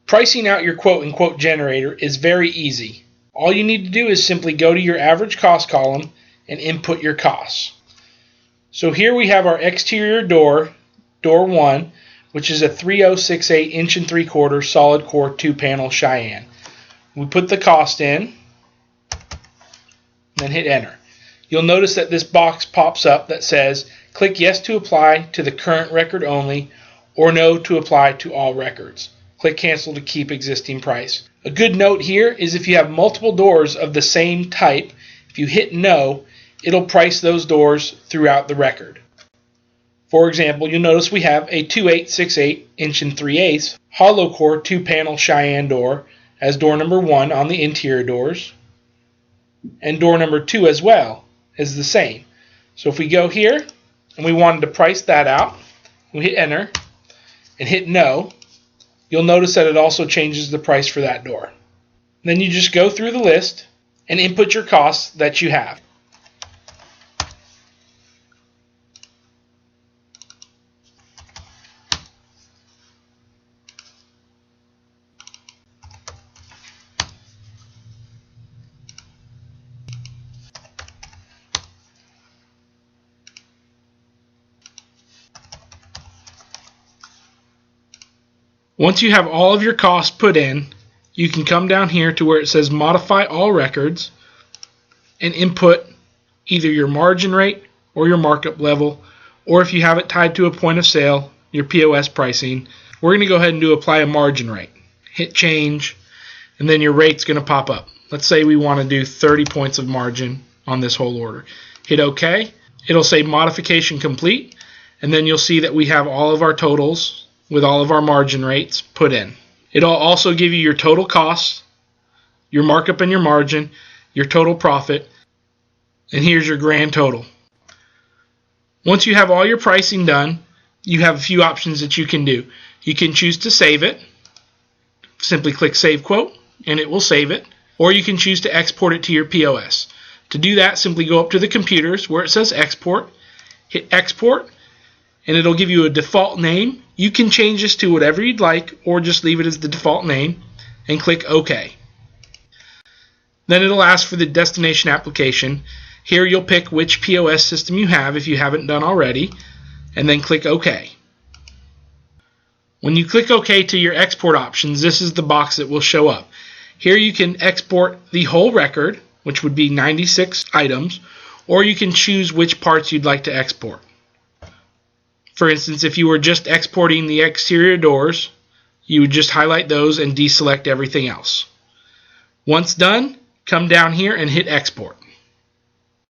Pricing out your quote-unquote generator is very easy. All you need to do is simply go to your average cost column and input your costs. So here we have our exterior door, door 1, which is a 3068 inch and 3/4 solid core 2-panel Cheyenne. We put the cost in, then hit enter. You'll notice that this box pops up that says click yes to apply to the current record only or no to apply to all records. Click cancel to keep existing price. A good note here is if you have multiple doors of the same type, if you hit no, it'll price those doors throughout the record. For example, you'll notice we have a 2868 inch and 3/8 hollow core 2-panel Cheyenne door as door number 1 on the interior doors, and door number 2 as well is the same. So if we go here and we wanted to price that out, we hit enter and hit no, you'll notice that it also changes the price for that door. Then you just go through the list and input your costs that you have. Once you have all of your costs put in, you can come down here to where it says modify all records and input either your margin rate or your markup level, or if you have it tied to a point of sale, your POS pricing. We're going to go ahead and apply a margin rate. Hit change, and then your rate's going to pop up. Let's say we want to do 30 points of margin on this whole order. Hit OK. It'll say modification complete, and then you'll see that we have all of our totals with all of our margin rates put in. It'll also give you your total costs, your markup and your margin, your total profit, and here's your grand total. Once you have all your pricing done, you have a few options that you can do. You can choose to save it. Simply click Save Quote, and it will save it. Or you can choose to export it to your POS. To do that, simply go up to the computers where it says Export, hit Export, and it'll give you a default name. You can change this to whatever you'd like, or just leave it as the default name, and click OK. Then it'll ask for the destination application. Here you'll pick which POS system you have if you haven't done already, and then click OK. When you click OK to your export options, this is the box that will show up. Here you can export the whole record, which would be 96 items, or you can choose which parts you'd like to export. For instance, if you were just exporting the exterior doors, you would just highlight those and deselect everything else. Once done, come down here and hit export.